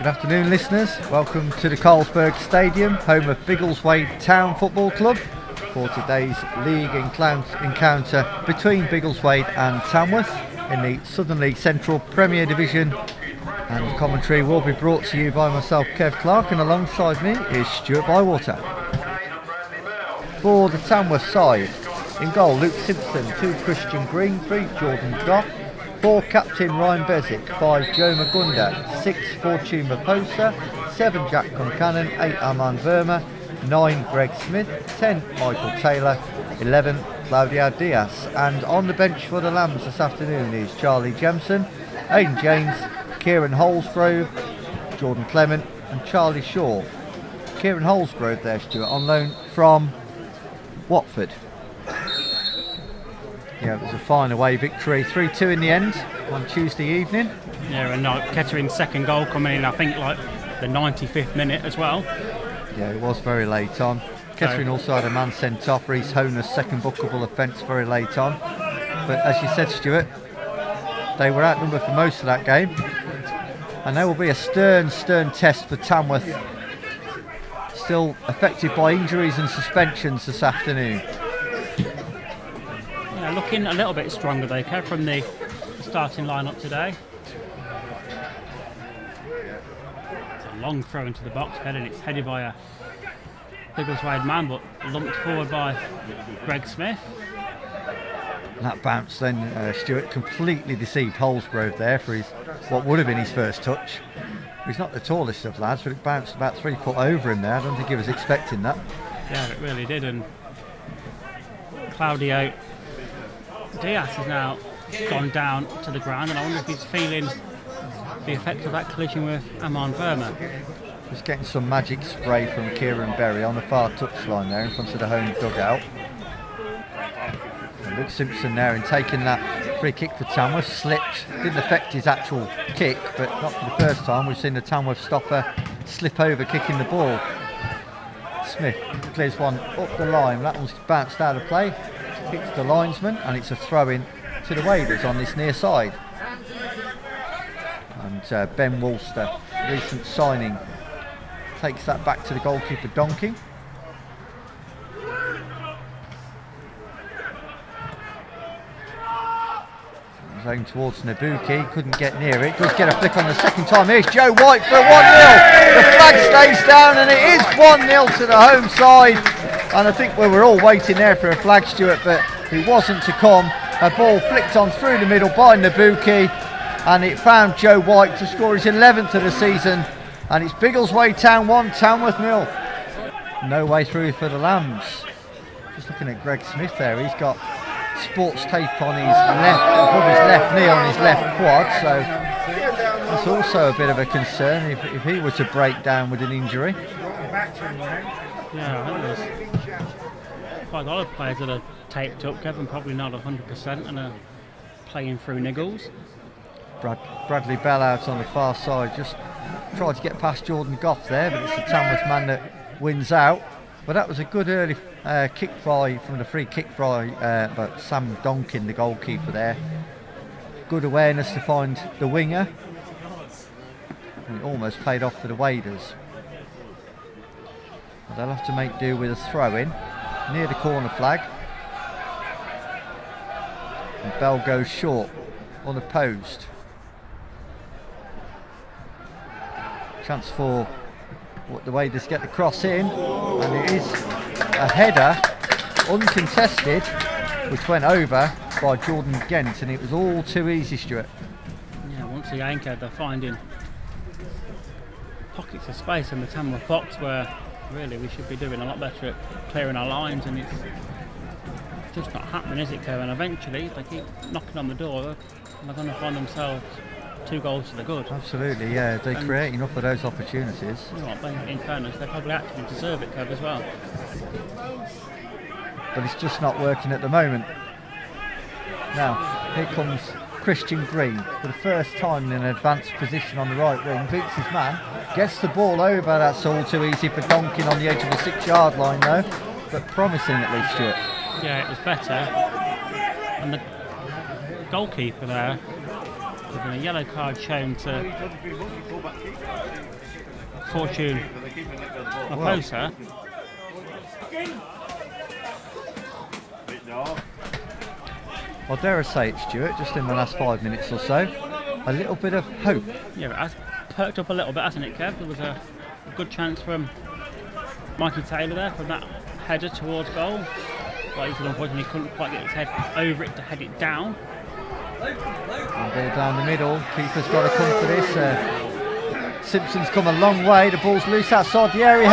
Good afternoon, listeners. Welcome to the Carlsberg Stadium, home of Biggleswade Town Football Club, for today's league encounter between Biggleswade and Tamworth in the Southern League Central Premier Division. And the commentary will be brought to you by myself, Kev Clark, and alongside me is Stuart Bywater. For the Tamworth side, in goal Luke Simpson, 2 Christian Green, 3 Jordan Goff, 4 Captain Ryan Bezic, 5 Joe Magunda, 6 Fortune Maposa, 7 Jack Concannon, 8 Armand Verma, 9 Greg Smith, 10 Michael Taylor, 11 Claudia Diaz. And on the bench for the Lambs this afternoon is Charlie Jemson, Aidan James, Kieran Holsgrove, Jordan Clement and Charlie Shaw. Kieran Holsgrove there, Stuart, on loan from Watford. Yeah, it was a fine away victory, 3-2 in the end on Tuesday evening. Yeah, and Kettering's second goal coming in, I think, like the 95th minute as well. Yeah, it was very late on. Kettering also had a man sent off, Reece Honer's second bookable offence, very late on. But as you said, Stuart, they were outnumbered for most of that game. And there will be a stern test for Tamworth, still affected by injuries and suspensions this afternoon. Yeah, looking a little bit stronger though, Kev, from the starting lineup today. It's a long throw into the box, and it's headed by a Biggleswade man, but lumped forward by Greg Smith. And that bounce then, Stuart, completely deceived Holsgrove there for his what would have been his first touch. He's not the tallest of lads, but it bounced about 3 foot over him there. I don't think he was expecting that. Yeah, it really did. And Claudio Diaz has now gone down to the ground, and I wonder if he's feeling the effect of that collision with Armand Verma. Just getting some magic spray from Kieran Berry on the far touchline there in front of the home dugout. And Luke Simpson there, and taking that free kick for Tamworth, slipped, didn't affect his actual kick, but not for the first time we've seen the Tamworth stopper slip over kicking the ball. Smith clears one up the line, that one's bounced out of play, hits the linesman, and it's a throw-in to the Waders on this near side. And Ben Wolster, recent signing, takes that back to the goalkeeper Donkey. Going towards Nabuki, couldn't get near it, does get a flick on the second time. Here's Joe White for a 1-0. The flag stays down and it is 1-0 to the home side. And I think we were all waiting there for a flag, Stuart, but it wasn't to come. A ball flicked on through the middle by Nabuki, and it found Joe White to score his 11th of the season. And it's Biggleswade Town 1, Tamworth 0. No way through for the Lambs. Just looking at Greg Smith there, he's got sports tape on his left, above his left knee on his left quad, so that's also a bit of a concern if he were to break down with an injury. Yeah, I think there's quite a lot of players that are taped up, Kevin, probably not 100% and are playing through niggles. Bradley Bell out on the far side, just tried to get past Jordan Goff there, but it's the Tamworth man that wins out. But that was a good early kick try from the free kick try, but Sam Donkin, the goalkeeper there. Good awareness to find the winger. And it almost paid off for the Waders. But they'll have to make do with a throw-in near the corner flag. And Bell goes short, unopposed. Chance for the Waders get the cross in, and it is a header, uncontested, which went over by Jordan Gent, and it was all too easy, Stuart. Yeah, once again, they're finding pockets of space in the Tamworth box where really we should be doing a lot better at clearing our lines, and it's just not happening, is it, Kev? And eventually, if they keep knocking on the door, they're going to find themselves 2 goals to the good. Absolutely, yeah. They create enough of those opportunities. You know, in fairness, they probably actually deserve it, Kev, as well. But it's just not working at the moment. Now, here comes Christian Green for the first time in an advanced position on the right wing. Beats his man, gets the ball over. That's all too easy for Donkin on the edge of the 6-yard line, though. But promising at least, Stuart. Yeah, it was better. And the goalkeeper there, with a yellow card shown to Fortune Maposa. Well, dare I say it, Stuart, just in the last 5 minutes or so, a little bit of hope. Yeah, it has perked up a little bit, hasn't it, Kev? There was a good chance from Mikey Taylor there from that header towards goal. But he unfortunately couldn't quite get his head over it to head it down. And ball down the middle. Keeper's got to come for this. Simpson's come a long way. The ball's loose outside the area.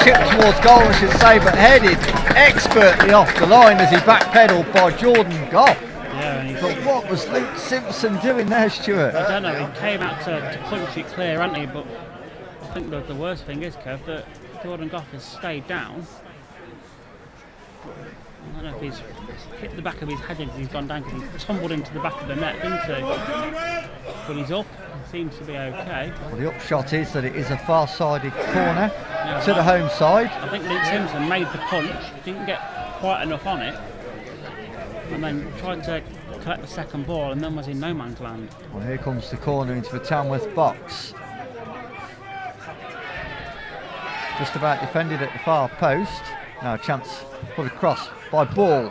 Chipped towards goal, I should say, but headed expertly off the line as he backpedalled by Jordan Goff. Yeah, and but what was Luke Simpson doing there, Stuart? I don't know. He came out to punch it clear, hadn't he? But I think the worst thing is, Kev, that Jordan Goff has stayed down. I don't know if he's hit the back of his head as he's gone down because he's tumbled into the back of the net, didn't he? But he's up, seems to be okay. Well, the upshot is that it is a far-sided corner to the home side. I think Luke Simpson made the punch, didn't get quite enough on it, and then tried to collect the second ball and then was in no man's land. Well, here comes the corner into the Tamworth box. Just about defended at the far post. Now a chance for the cross by Ball.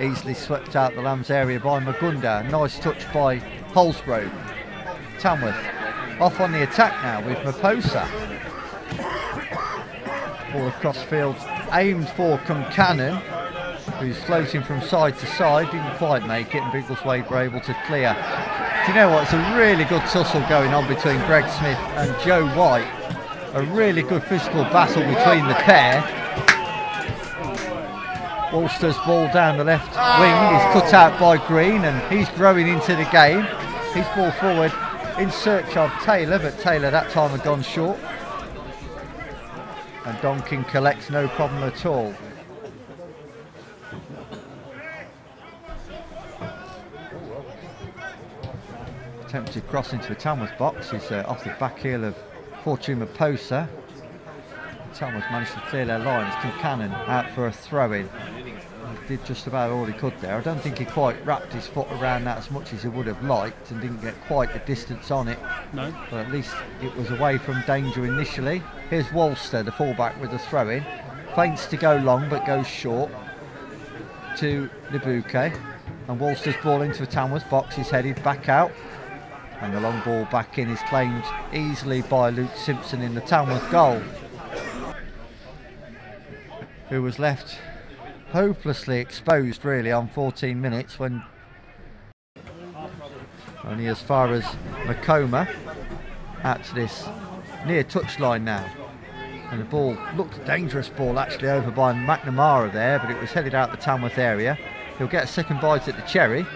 Easily swept out the Lambs area by Magunda. Nice touch by Holsgrove. Tamworth off on the attack now with Maposa. Ball across field aimed for Concannon, who's floating from side to side. Didn't quite make it, and Biggleswade were able to clear. Do you know what? It's a really good tussle going on between Greg Smith and Joe White. A really good physical battle between the pair. Walster's ball down the left wing is cut out by Green, and he's growing into the game. His ball forward in search of Taylor, but Taylor that time had gone short. And Donkin collects no problem at all. Attempted cross into the Tamworth box is off the back heel of Fortune Maposa. Tamworth managed to clear their lines. Concannon out for a throw-in. He did just about all he could there. I don't think he quite wrapped his foot around that as much as he would have liked and didn't get quite the distance on it. No. But at least it was away from danger initially. Here's Walster, the fullback, with the throw-in. Feints to go long but goes short to Nabuke. And Walster's ball into the Tamworth box is headed back out. And the long ball back in is claimed easily by Luke Simpson in the Tamworth goal, who was left hopelessly exposed really on 14 minutes when only as far as Macoma out to this near touchline now. And the ball looked a dangerous ball actually over by McNamara there, but it was headed out the Tamworth area. He'll get a second bite at the cherry.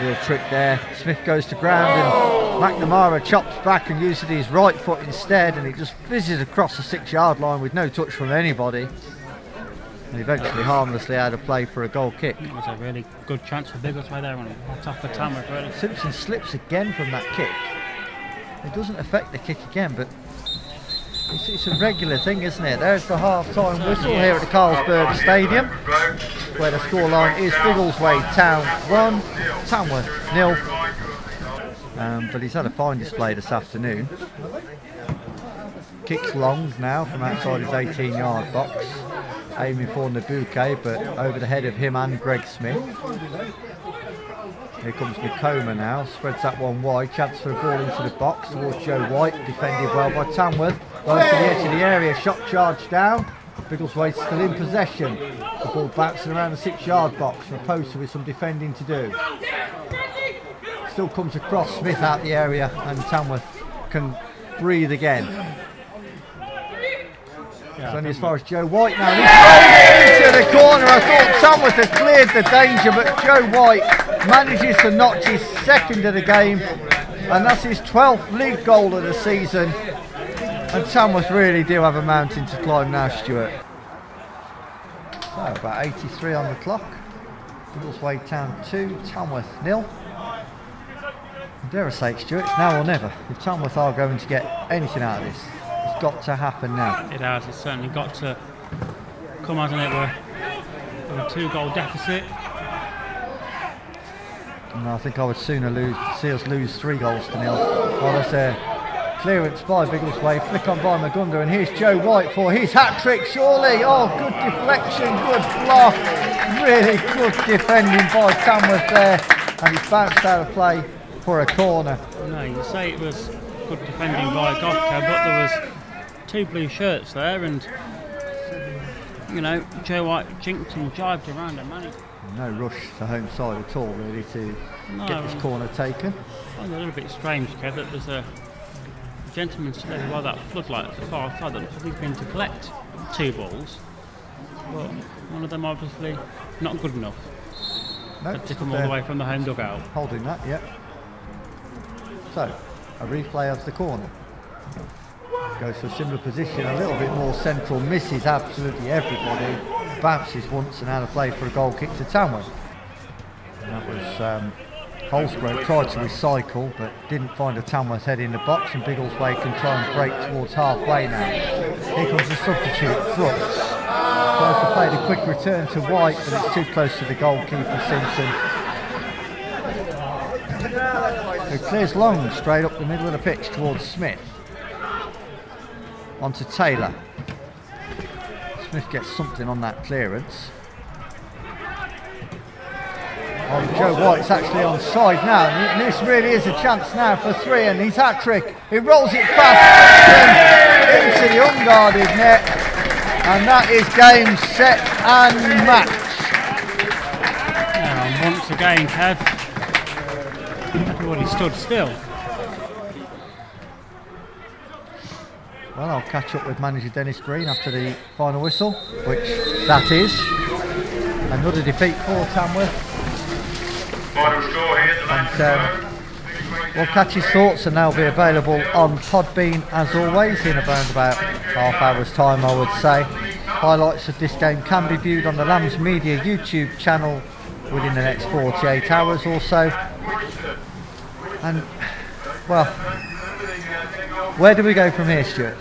Real trick there. Smith goes to ground and McNamara chops back and uses his right foot instead, and it just fizzes across the 6-yard line with no touch from anybody. And eventually harmlessly out of play for a goal kick. It was a really good chance for Biggleswade there on top of Tamworth, really. Simpson slips again from that kick. It doesn't affect the kick again, but it's a regular thing, isn't it? There's the half-time whistle here at the Carlsberg Stadium, where the scoreline is Biggleswade Town 1, Tamworth 0. But he's had a fine display this afternoon. Kicks long now from outside his 18-yard box, aiming for Nabuke, but over the head of him and Greg Smith. Here comes Macoma now, spreads that one wide, chance for a ball into the box towards Joe White, defended well by Tamworth. Going to the edge of the area, shot charge down. Biggleswade still in possession. The ball bouncing around the 6-yard box. Raposa with some defending to do. Still comes across, Smith out the area, and Tamworth can breathe again. It's only as far as Joe White now. He's into the corner. I thought Tamworth had cleared the danger, but Joe White manages to notch his second of the game, and that's his 12th league goal of the season. And Tamworth really do have a mountain to climb now, Stuart. So about 83 on the clock. Biggleswade Town 2, Tamworth 0. Dare I say it, Stuart, it's now or never. If Tamworth are going to get anything out of this, it's got to happen now. It has, it's certainly got to come out, and it were a 2-goal deficit. And I think I would sooner see us lose 3 goals to 0. Well, there's a clearance by Biggleswade, flick on by Magunda, and here's Joe White for his hat-trick, surely. Oh, good deflection, good block, really good defending by Tamworth there, and he's bounced out of play for a corner. No, you say it was good defending by Godka, but there was 2 blue shirts there, and you know, Joe White jinked and jibed around and managed. No rush to home side at all, really, to get this corner taken. I find it a little bit strange, Kev, that there's a gentleman standing by that floodlight at the far side that looks like he's been to collect 2 balls, but one of them obviously not good enough. No, to come all the way from the home dugout. Holding that, yep. So, a replay of the corner. Goes to a similar position, a little bit more central, misses absolutely everybody, bounces once and out of play for a goal kick to Tamworth. And that was Holsgrove tried to recycle but didn't find a Tamworth head in the box, and Biggleswade can try and break towards halfway now. Here comes the substitute, Brooks. Tries to play the quick return to White, but it's too close to the goalkeeper, Simpson. Who clears long straight up the middle of the pitch towards Smith. On to Taylor. Smith gets something on that clearance. Oh, Joe White's actually onside now, and this really is a chance now for 3, and his hat-trick. He rolls it past into the unguarded net, and that is game, set and match. Yeah, and once again, Kev, everybody stood still. Well, I'll catch up with manager Dennis Green after the final whistle, which that is. Another defeat for Tamworth. And we'll catch his thoughts, and they'll be available on Podbean as always in around about half hour's time, I would say. Highlights of this game can be viewed on the Lambs Media YouTube channel within the next 48 hours or so. And, well, where do we go from here, Stuart?